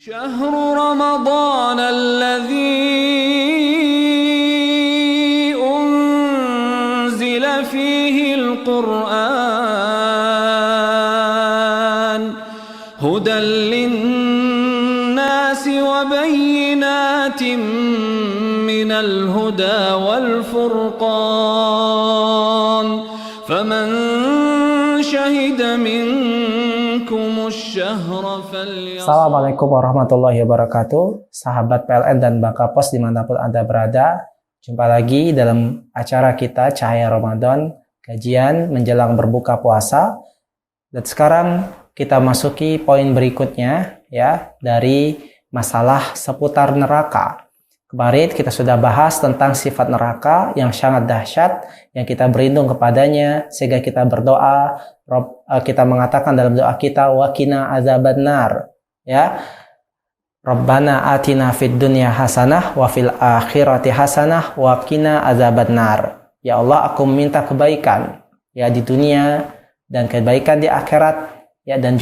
شهر رمضان الذي أنزل فيه القرآن هدى للناس وبينات من الهدى والفرقان فمن شهد منكم الشهر فليصم. Assalamualaikum warahmatullahi wabarakatuh, sahabat PLN dan Bangka Pos dimanapun Anda berada. Jumpa lagi dalam acara kita Cahaya Ramadan, kajian menjelang berbuka puasa. Dan sekarang kita masuki poin berikutnya ya, dari masalah seputar neraka. Kemarin kita sudah bahas tentang sifat neraka yang sangat dahsyat, yang kita berlindung kepadanya sehingga kita berdoa, kita mengatakan dalam doa kita waqina azabannar ya, Rabbana atina fid dunya hasanah wa fil akhirati hasanah wa qina azabannar. Ya Allah, aku meminta kebaikan ya di dunia dan kebaikan di akhirat ya, dan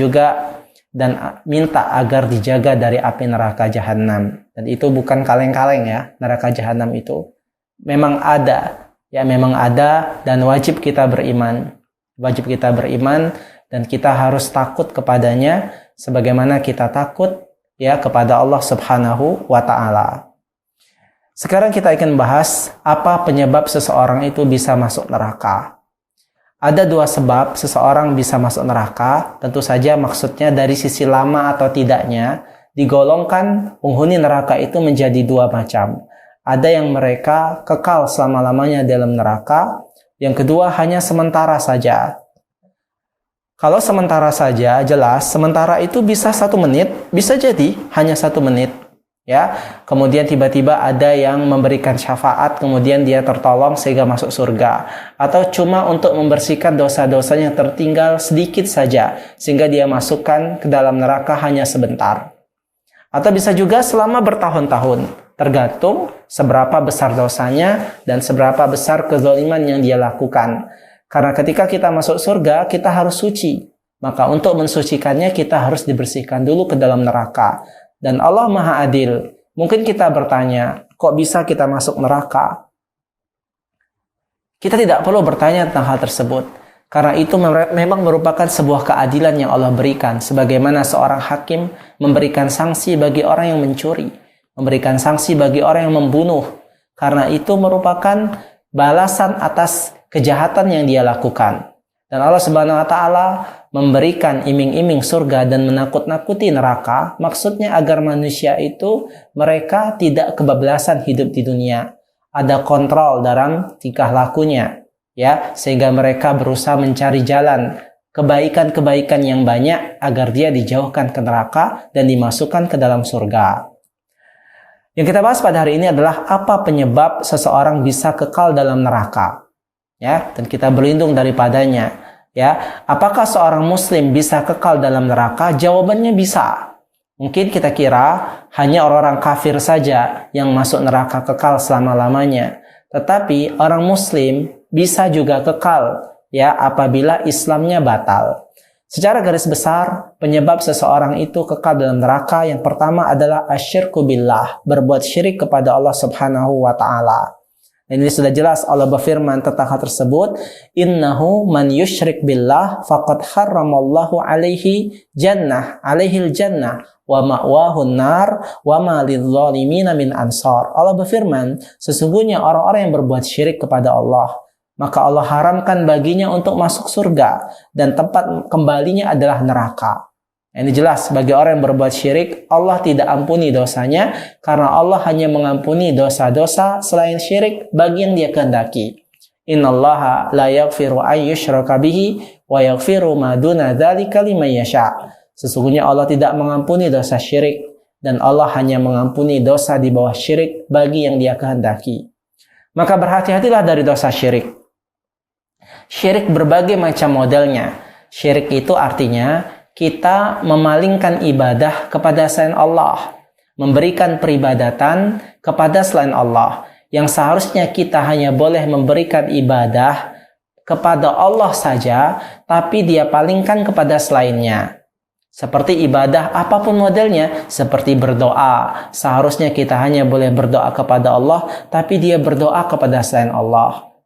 minta agar dijaga dari api neraka jahanam. Dan itu bukan kaleng-kaleng ya, neraka jahanam itu memang ada ya, memang ada, dan wajib kita beriman. Wajib kita beriman dan kita harus takut kepadanya sebagaimana kita takut ya kepada Allah Subhanahu wa taala. Sekarang kita akan bahas apa penyebab seseorang itu bisa masuk neraka. Ada dua sebab seseorang bisa masuk neraka. Tentu saja maksudnya dari sisi lama atau tidaknya, digolongkan penghuni neraka itu menjadi dua macam. Ada yang mereka kekal selama-lamanya dalam neraka. Yang kedua hanya sementara saja. Kalau sementara saja, jelas sementara itu bisa 1 menit, bisa jadi hanya 1 menit. Ya, kemudian tiba-tiba ada yang memberikan syafaat, kemudian dia tertolong sehingga masuk surga, atau cuma untuk membersihkan dosa-dosanya yang tertinggal sedikit saja sehingga dia masukkan ke dalam neraka hanya sebentar. Atau bisa juga selama bertahun-tahun, tergantung seberapa besar dosanya dan seberapa besar kezaliman yang dia lakukan. Karena ketika kita masuk surga, kita harus suci. Maka untuk mensucikannya kita harus dibersihkan dulu ke dalam neraka. Dan Allah Maha Adil. Mungkin kita bertanya, kok bisa kita masuk neraka? Kita tidak perlu bertanya tentang hal tersebut. Karena itu memang merupakan sebuah keadilan yang Allah berikan. Sebagaimana seorang hakim memberikan sanksi bagi orang yang mencuri. Memberikan sanksi bagi orang yang membunuh. Karena itu merupakan balasan atas kejahatan yang dia lakukan. Dan Allah Subhanahu wa taala memberikan iming-iming surga dan menakut-nakuti neraka, maksudnya agar manusia itu mereka tidak kebablasan hidup di dunia. Ada kontrol dalam tingkah lakunya, ya, sehingga mereka berusaha mencari jalan kebaikan-kebaikan yang banyak agar dia dijauhkan ke neraka dan dimasukkan ke dalam surga. Yang kita bahas pada hari ini adalah apa penyebab seseorang bisa kekal dalam neraka. Ya, dan kita berlindung daripadanya. Ya, apakah seorang muslim bisa kekal dalam neraka? Jawabannya bisa. Mungkin kita kira hanya orang-orang kafir saja yang masuk neraka kekal selama-lamanya. Tetapi orang muslim bisa juga kekal ya apabila Islamnya batal. Secara garis besar, penyebab seseorang itu kekal dalam neraka yang pertama adalah asyirku billah, berbuat syirik kepada Allah Subhanahu wa taala. Ini sudah jelas Allah berfirman tentang hal tersebut, innahu man yusyrik billah faqad harramallahu alaihil jannah wa ma'wahun nar wa ma lidzalimina min ansar. Allah berfirman, sesungguhnya orang-orang yang berbuat syirik kepada Allah, maka Allah haramkan baginya untuk masuk surga dan tempat kembalinya adalah neraka. Ini jelas bagi orang yang berbuat syirik, Allah tidak ampuni dosanya karena Allah hanya mengampuni dosa-dosa selain syirik bagi yang dia kehendaki. Innallaha la yaghfiru an yushraka bihi wa yaghfiru ma duna dzalika liman yasha. Sesungguhnya Allah tidak mengampuni dosa syirik dan Allah hanya mengampuni dosa di bawah syirik bagi yang dia kehendaki. Maka berhati-hatilah dari dosa syirik. Syirik berbagai macam modelnya. Syirik itu artinya kita memalingkan ibadah kepada selain Allah, memberikan peribadatan kepada selain Allah, yang seharusnya kita hanya boleh memberikan ibadah kepada Allah saja, tapi dia palingkan kepada selainnya. Seperti ibadah apapun modelnya, seperti berdoa. Seharusnya kita hanya boleh berdoa kepada Allah, tapi dia berdoa kepada selain Allah.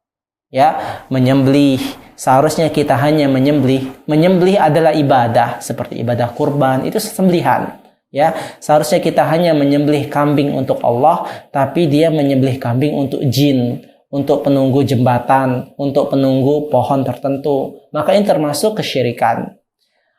Ya, menyembelih. Seharusnya kita hanya menyembelih. Menyembelih adalah ibadah, seperti ibadah kurban, itu sembelihan. Ya, seharusnya kita hanya menyembelih kambing untuk Allah, tapi dia menyembelih kambing untuk jin, untuk penunggu jembatan, untuk penunggu pohon tertentu. Maka ini termasuk kesyirikan.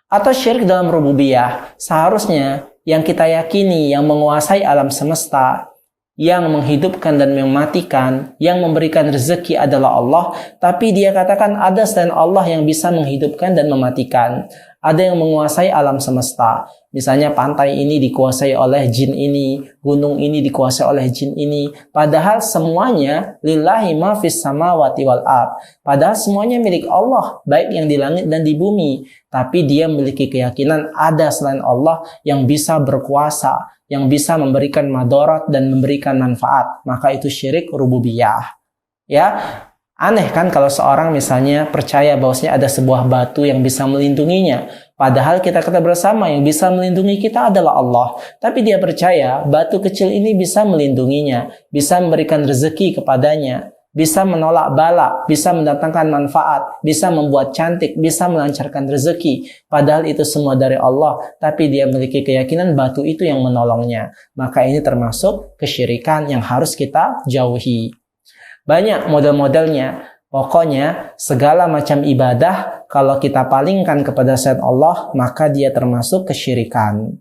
Atau syirik dalam rububiyah, seharusnya yang kita yakini yang menguasai alam semesta, yang menghidupkan dan mematikan, yang memberikan rezeki adalah Allah, tapi dia katakan ada selain Allah yang bisa menghidupkan dan mematikan. Ada yang menguasai alam semesta. Misalnya pantai ini dikuasai oleh jin ini, gunung ini dikuasai oleh jin ini. Padahal semuanya lillahi ma fis samawati wal ard. Padahal semuanya milik Allah, baik yang di langit dan di bumi. Tapi dia memiliki keyakinan ada selain Allah yang bisa berkuasa, yang bisa memberikan madarat dan memberikan manfaat. Maka itu syirik rububiyah. Ya, aneh kan kalau seorang misalnya percaya bahwasanya ada sebuah batu yang bisa melindunginya. Padahal kita kata bersama yang bisa melindungi kita adalah Allah. Tapi dia percaya batu kecil ini bisa melindunginya, bisa memberikan rezeki kepadanya, bisa menolak bala, bisa mendatangkan manfaat, bisa membuat cantik, bisa melancarkan rezeki. Padahal itu semua dari Allah. Tapi dia memiliki keyakinan batu itu yang menolongnya. Maka ini termasuk kesyirikan yang harus kita jauhi. Banyak model-modelnya. Pokoknya segala macam ibadah kalau kita palingkan kepada selain Allah, maka dia termasuk kesyirikan.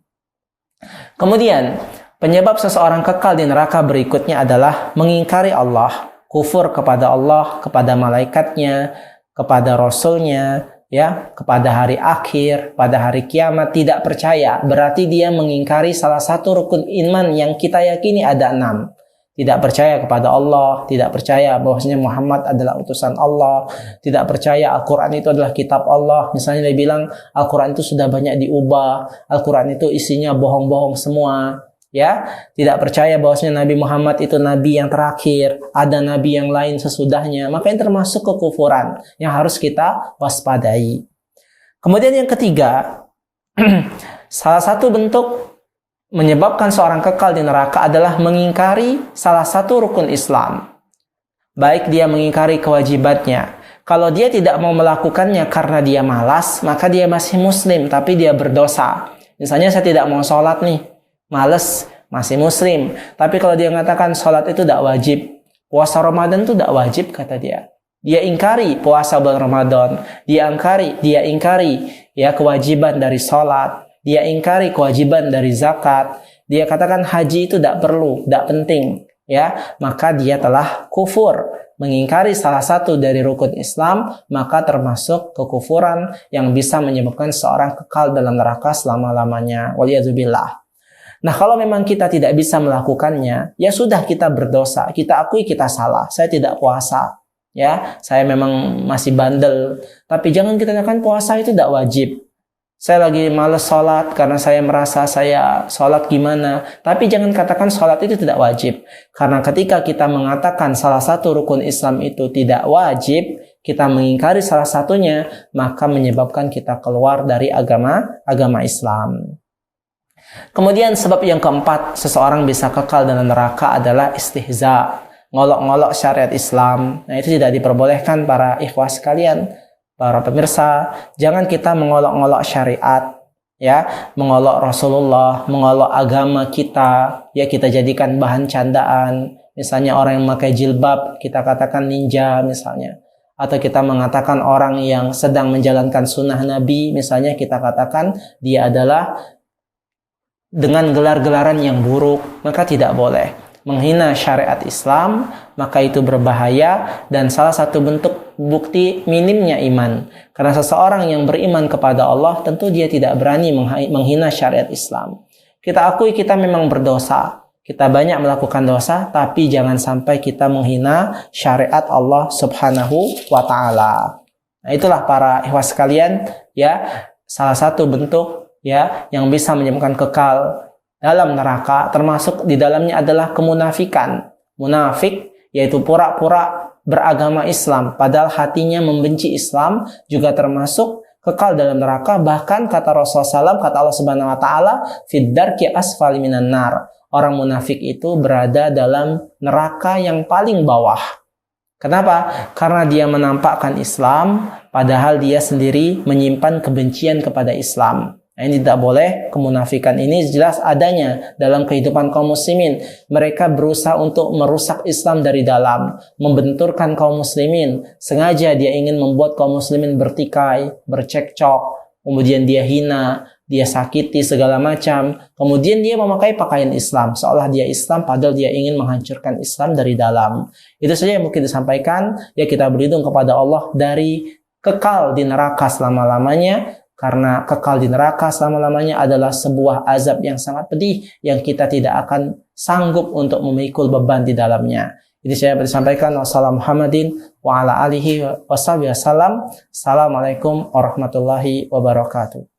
Kemudian, penyebab seseorang kekal di neraka berikutnya adalah mengingkari Allah, kufur kepada Allah, kepada malaikatnya, kepada rasulnya, ya, kepada hari akhir, pada hari kiamat, tidak percaya. Berarti dia mengingkari salah satu rukun iman yang kita yakini ada 6. Tidak percaya kepada Allah, tidak percaya bahwasanya Muhammad adalah utusan Allah, tidak percaya Al-Quran itu adalah kitab Allah. Misalnya dia bilang Al-Quran itu sudah banyak diubah, Al-Quran itu isinya bohong-bohong semua. Ya, tidak percaya bahwasanya Nabi Muhammad itu nabi yang terakhir, ada nabi yang lain sesudahnya. Maka ini termasuk kekufuran yang harus kita waspadai. Kemudian yang ketiga, salah satu bentuk menyebabkan seorang kekal di neraka adalah mengingkari salah satu rukun Islam. Baik dia mengingkari kewajibannya. Kalau dia tidak mau melakukannya karena dia malas, maka dia masih muslim tapi dia berdosa. Misalnya saya tidak mau sholat nih, malas, masih muslim. Tapi kalau dia mengatakan sholat itu tidak wajib, puasa Ramadan itu tidak wajib, kata dia. Dia ingkari puasa bulan Ramadan, dia ingkari ya kewajiban dari sholat. Dia ingkari kewajiban dari zakat. Dia katakan haji itu tidak perlu, tidak penting. Ya, maka dia telah kufur. Mengingkari salah satu dari rukun Islam, maka termasuk kekufuran yang bisa menyebabkan seorang kekal dalam neraka selama-lamanya. Waliyadzubillah. Nah, kalau memang kita tidak bisa melakukannya, ya sudah kita berdosa. Kita akui kita salah. Saya tidak puasa. Ya, saya memang masih bandel. Tapi jangan kita katakan puasa itu tidak wajib. Saya lagi malas sholat karena saya merasa saya sholat gimana. Tapi jangan katakan sholat itu tidak wajib. Karena ketika kita mengatakan salah satu rukun Islam itu tidak wajib, kita mengingkari salah satunya, maka menyebabkan kita keluar dari agama Islam. Kemudian sebab yang keempat, seseorang bisa kekal dalam neraka adalah istihza. Ngolok-ngolok syariat Islam. Nah, itu tidak diperbolehkan para ikhwah sekalian. Para pemirsa, jangan kita mengolok-ngolok syariat, ya, mengolok Rasulullah, mengolok agama kita, ya kita jadikan bahan candaan. Misalnya orang yang memakai jilbab, kita katakan ninja misalnya. Atau kita mengatakan orang yang sedang menjalankan sunnah Nabi, misalnya kita katakan dia adalah dengan gelar-gelaran yang buruk, maka tidak boleh. Menghina syariat Islam, maka itu berbahaya dan salah satu bentuk bukti minimnya iman. Karena seseorang yang beriman kepada Allah, tentu dia tidak berani menghina syariat Islam. Kita akui kita memang berdosa. Kita banyak melakukan dosa, tapi jangan sampai kita menghina syariat Allah Subhanahu wa Ta'ala. Nah, itulah para ikhwah sekalian, ya, salah satu bentuk ya yang bisa menyebabkan kekal dalam neraka, termasuk di dalamnya adalah kemunafikan. Munafik yaitu pura-pura beragama Islam padahal hatinya membenci Islam, juga termasuk kekal dalam neraka. Bahkan kata Rasulullah SAW, kata Allah Subhanahu wa taala, fid darki asfali minan nar. Orang munafik itu berada dalam neraka yang paling bawah. Kenapa? Karena dia menampakkan Islam padahal dia sendiri menyimpan kebencian kepada Islam. Nah, ini tidak boleh. Kemunafikan ini jelas adanya dalam kehidupan kaum muslimin. Mereka berusaha untuk merusak Islam dari dalam, membenturkan kaum muslimin. Sengaja dia ingin membuat kaum muslimin bertikai, bercekcok, kemudian dia hina, dia sakiti segala macam. Kemudian dia memakai pakaian Islam, seolah dia Islam padahal dia ingin menghancurkan Islam dari dalam. Itu saja yang mungkin disampaikan. Ya, kita berlindung kepada Allah dari kekal di neraka selama-lamanya. Karena kekal di neraka selama-lamanya adalah sebuah azab yang sangat pedih yang kita tidak akan sanggup untuk memikul beban di dalamnya. Jadi saya bersampaikan wassalamualaikum warahmatullahi wabarakatuh.